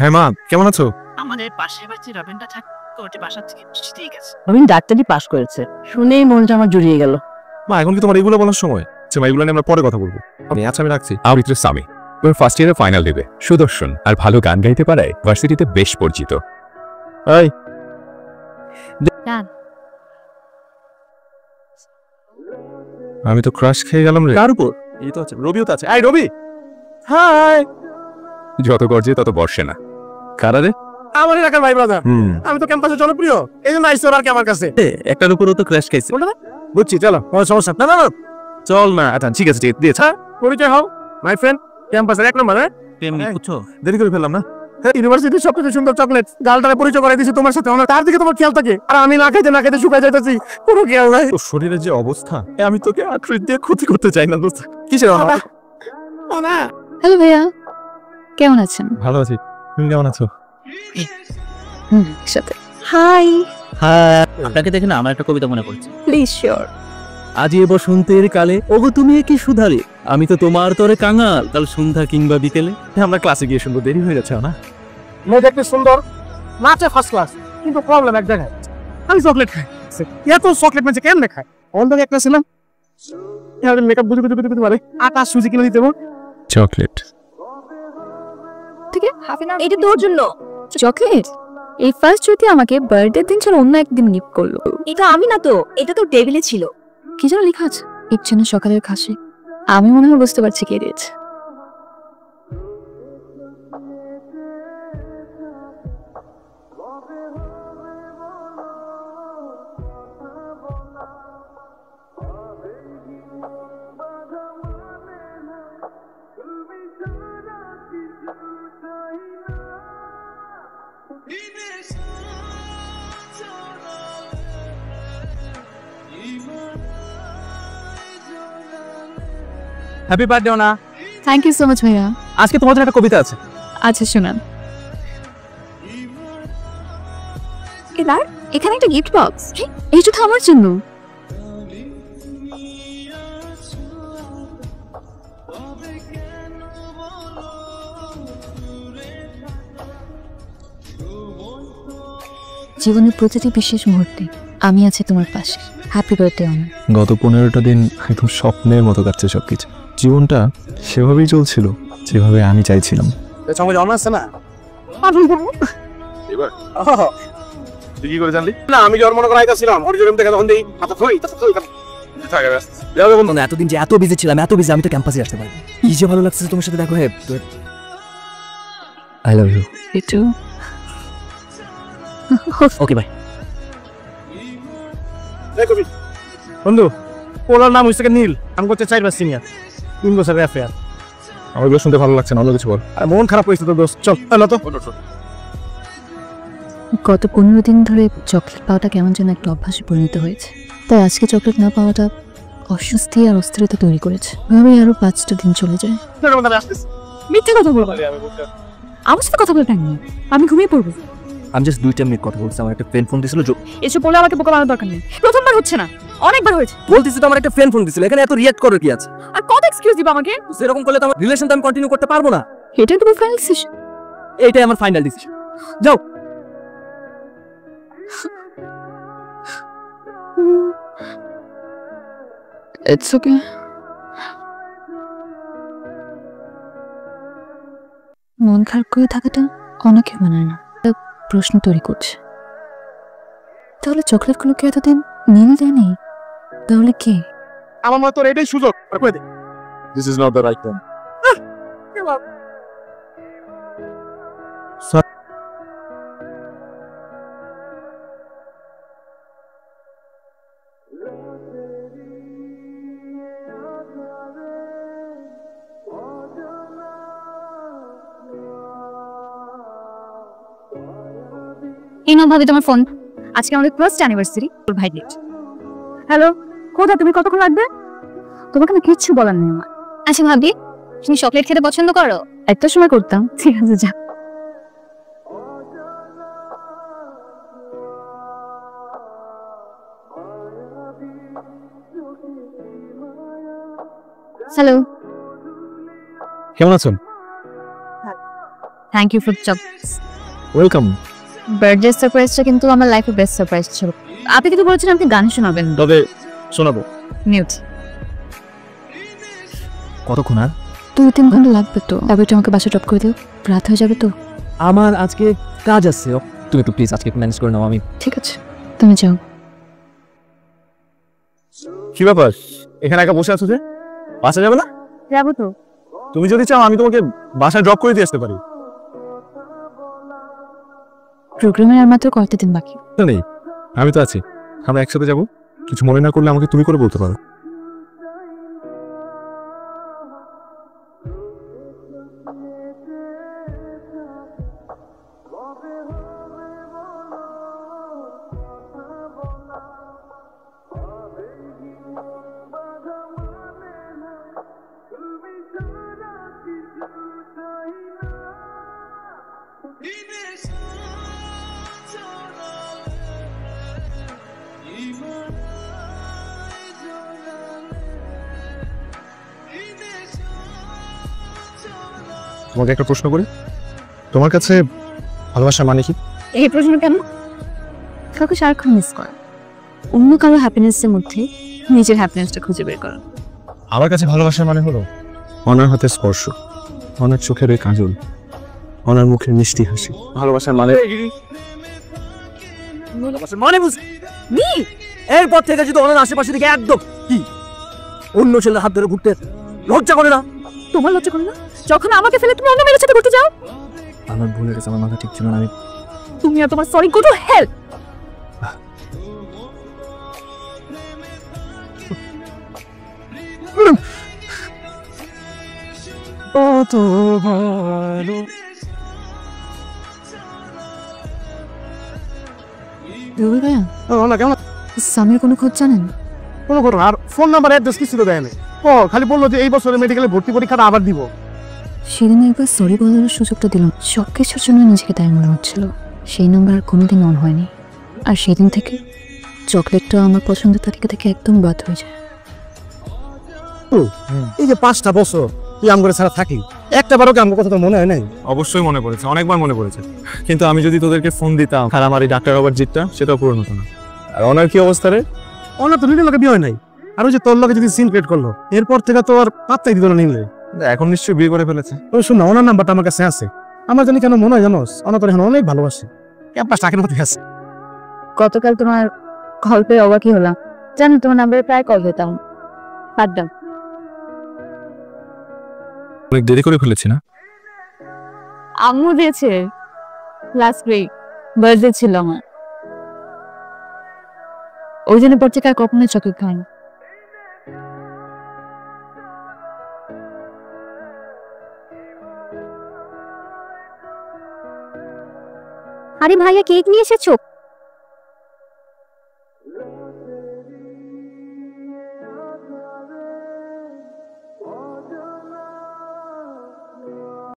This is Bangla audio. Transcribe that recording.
হ্যাঁ মা, কেমন আছো? আমাদের পাশের বাড়িতে রবিনটা থাকে, ওটি বাসা থেকে ঠিক আছে। রবিন ডাক্তারি পাশ করেছে, শুনেই মনটা আমার জুড়িয়ে গেল। মা, এখন কি তোমার এগুলো বলার সময়? মা, এগুলো নিয়ে আমরা পরে কথা বলবো। আচ্ছা, আমি রাখছি। আবৃত্তির স্বামী ওর ফার্স্ট ইয়ারে ফাইনাল দেবে, সুদর্শন আর ভালো গান গাইতে পারায় ভার্সিটিতে বেশ পরিচিত। এই আমি তো ক্রাশ খেয়ে গেলাম রে। কার উপর? এই তো আছে, রবিও তো আছে। এই রবি, হাই। যত গর্জে তত বর্ষে না। কারা রে? আমার এলাকার ভাই ব্রাদার। আমি তো ক্যাম্পাসে জনপ্রিয়, এই জন্য আইসো আর কি আমার কাছে। একটার উপরও তো ক্র্যাশ খাইছে। বুঝছি, চলো, কোনো সমস্যা না। না চল না। আচ্ছা ঠিক আছে, ঠিক দিয়েছে। পরিচয় হও, মাই ফ্রেন্ড, ক্যাম্পাসের এক নম্বর। বুঝছো, দেরি করে ফেললাম না? ইউনিভার্সিটির সবচেয়ে সুন্দর চকলেট গালটারে পরিচয় করে দিয়েছি তোমার সাথে, তার দিকে তোমার খেয়াল থাকে, আর আমি না খাইতে শুকাই যাইতেছি, কোনো খেয়াল নাই। তোর শরীরের যে অবস্থা, আমি তোকে আখরোট দিয়ে ক্ষতি করতে চাই না দোস্ত। কিসের না হ্যালো ভাইয়া, কেমন আছেন? ভালো আছি, তুমি কেমন আছো? সাথে হাই। হ্যাঁ, আপনাকে দেখে না আমার একটা কবিতা মনে পড়ছে। Please sure. আজি এ বসন্তের কালে ওগো তুমি কি সুধারে, আমি তো তোমার তরে কাঙাল, কাল সন্ধ্যা কিংবা বিকেলে। আমরা ক্লাসে গিয়ে শুনবো, দেরি হয়ে যাচ্ছে না? মেয়ে দেখতে সুন্দর, নাচে ফার্স্ট ক্লাস, কিন্তু প্রবলেম এক জায়গায়, আমি চকলেট খাই। এত চকলেট মেয়েছে কেন খায়? অন্ধ একটা ছিলাম, মেকআপ বুঝে পারে, আটা সুজি কিনে দিতে চকলেট ঠিক আছে, এটা তোর জন্য চকলেট। এই ফার্স্ট যদি আমাকে বার্থডে দিন ছাড়া অন্য একদিন গিফট করলো। এটা আমি না তো, এটা তো টেবিলে ছিল। কি যেন লেখা আছে, এর জন্য সকালের খাসি। আমি মনে হয় বুঝতে পারছি কে দিয়েছে। হ্যাপি বার্থডে ওনা। থ্যাংক ইউ সো মাচ ভাইয়া। আজকে তোমার জন্য একটা কবিতা আছে। আচ্ছা শোনান। এবার এখানে একটা গিফট বক্স, এই শুধু আমার জন্য। জীবনের প্রতিটি বিশেষ মুহূর্তে আমি আছি তোমার পাশে। Happy birthday on. গত 15টা দিন একদম স্বপ্নের মতো কাটছে সবকিছু। জীবনটা সেভাবেই চলছিল যেভাবে আমি চাইছিলাম। সঙ্গে জন্ম আসছে না, তুই কি করে জানলি? না আমি জন্ম করাইতেছিলাম, ওর জন্য দেখে তখন দিই এতদিন যে এত বিজি ছিলাম, এত বিজি, আমি তো ক্যাম্পাসে আসতে পারি। কি যে ভালো লাগছে তোমার সাথে দেখো। I love you. একটু ওকে বাই। বন্ধু, ওনার নাম হচ্ছে নীল, আমি করতে 4 বার সিনিয়র, 3 বছরের অ্যাফেয়ার। আমার এগুলো শুনতে ভালো লাগছে না, অন্য কিছু বল। আর মন খারাপ হয়েছে তো দোস্ত, চল এলো তো। গত 15 দিন ধরে চকলেট পাওয়াটা কেমন যেন একটা অভ্যাসে পরিণত হয়েছে। তাই আজকে চকলেট না পাওয়াটা অস্বস্তি আর অস্থিরতা তৈরি করেছে। আমি আরো 5টা দিন চলে যায়। মিথ্যে কথা বলবো, আমার সাথে কথা বলে টাইম নেই, আমি ঘুমিয়ে পড়বো। আমি জাস্ট 2টা মিনিট কথা বলছি, আমার একটা ফ্রেন্ড ফোন দিছিল। এসব বলে আমাকে বোকা বানানোর দরকার নেই। প্রথমবার হচ্ছে না, অনেকবার হয়েছে। বলতেছি তো আমার একটা ফ্রেন্ড ফোন দিছিল, এখানে এত রিঅ্যাক্ট করার কি আছে? আর কত এক্সকিউজ দিবা আমাকে? সেরকম করলে তো আমার রিলেশনটা আমি কন্টিনিউ করতে পারবো না। এটা তোমার ফাইনাল ডিসিশন। এইটাই আমার ফাইনাল ডিসিশন। যাও। It's okay. মন খারাপ করে থাকাটা অনেকে মানায় না, প্রশ্ন তৈরি করছে। তাহলে চকলেটগুলোকে এতদিন নীল দেয়নি, তাহলে কে? আমার মনে তোর এটাই সুযোগ, করে দে। This is not the right time. এই নাও ভাবি তোমার ফোন। আজকে আমাদের ফার্স্ট অ্যানিভার্সারি, তোর ভাই ডেট। হ্যালো, কোথা তুমি? কতক্ষণ লাগবে? তোমাকে না কিচ্ছু বলার নেই আমার। আচ্ছা ভাবি, তুমি চকলেট খেতে পছন্দ করো? একটা সময় করতাম। ঠিক আছে যা। হ্যালো, কেমন আছেন? Thank you for chocolates. Welcome. Birthday সারপ্রাইজটা কিন্তু আমার লাইফের বেস্ট সারপ্রাইজ ছিল। আপনি কিন্তু বলেছিলেন আপনি গান শোনাবেন। তবে শোনাবো। মিউট। কতক্ষণ আর? 2-3 ঘন্টা লাগবে তো। তবে একটু আমাকে বাসা ড্রপ করে দিও, রাত হয়ে যাবে তো। আমার আজকে কাজ আছে। তুমি একটু প্লিজ আজকে ম্যানেজ করে নাও। আমি ঠিক আছে, তুমি যাও। কি ব্যাপার এখানে একা বসে আছো যে? বাসা যাবে না? যাবো তো। তুমি যদি চাও আমি তোমাকে বাসায় ড্রপ করে দিয়ে আসতে পারি। প্রোগ্রামের আর মাত্র কয়েকটা দিন বাকি। নেই, আমি তো আছি। আমরা একসাথে যাব। কিছু মনে না করলে আমাকে তুমি করে বলতে পারো। তোমাকে একটা প্রশ্ন করি, তোমার কাছে ভালোবাসা মানে কি? এই প্রশ্ন কেন? কাউকে সারাক্ষণ মিস করা, অন্য কারো হ্যাপিনেসের মধ্যে নিজের হ্যাপিনেসটা খুঁজে বের করা। আমার কাছে ভালোবাসা মানে হলো অনার হাতে স্পর্শ, অনার চোখের ওই কাজল, অনার মুখের মিষ্টি হাসি। ভালোবাসার মানে মানে বুঝলি এরপর থেকে যদি ওনার আশেপাশে দিকে একদম কি অন্য ছেলের হাত ধরে ঘুরতে লজ্জা করে না? তোমার লজ্জা করে না যখন আমাকে ফেলে তুমি অন্য মেয়ের সাথে ঘুরতে যাও? আমার ভুল হয়ে গেছে, আমার মাথা ঠিক ছিল না। তুমি আর তোমার সরি গো টু হেল। কত ভালো রবি ভাইয়া, না কেমন সামির কোনো খোঁজ জানেন? কোনো ঘটনা আর ফোন নাম্বার অ্যাড্রেস কিছু তো দেয়নি। ও খালি বললো যে এই বছরে মেডিকেলে ভর্তি পরীক্ষাটা আবার দিব। সেদিন একবার সরি বলার সুযোগটা দিলাম, সব কিছুর জন্য নিজেকে দায়ী মনে হচ্ছিল। সেই নাম্বার আর কোনোদিন অন হয়নি, আর সেদিন থেকে চকলেটটা আমার পছন্দের তালিকা থেকে একদম বাদ হয়ে যায়। এই যে 5টা বছর তুই আমগরে ছাড়া থাকি, একটা বারও কি আমার কথা তো মনে হয় নাই? অবশ্যই মনে পড়েছে, অনেকবার মনে পড়েছে। কিন্তু আমি যদি তোদেরকে ফোন দিতাম আর আমার এই ডাক্তার রবার্ট জিতটা, সেটাও পূরণ হতো না। আর ওনার কি অবস্থা রে? অন্য তো নিজের লোকে বিয়ে হয় নাই, আর ওই যে তোর লোকে যদি সিন ক্রিয়েট করলো এরপর থেকে তো আর পাত্তাই দিত না নিলে। এখন নিশ্চয়ই বিয়ে করে ফেলেছে। ওই শোন না, ওনার নাম্বারটা আমার কাছে আছে। আমার জানি কেন মনে হয় জানোস, ওনা তোর এখন অনেক ভালোবাসে। ক্যাম্পাসটা আগের মতো আছে। গতকাল তোমার গল্পে অবাকই হলাম, জানো তোমার নাম্বারে প্রায় কল পেতাম, পারতাম। অনেক দেরি করে ফেলেছি না? আম্মু দিয়েছে, লাস্ট উইক বার্থডে ছিল আমার, ওই জন্য পর থেকে আর কখনোই চকলেট খাইনি। আরে ভাইয়া কেক নিয়ে এসেছো?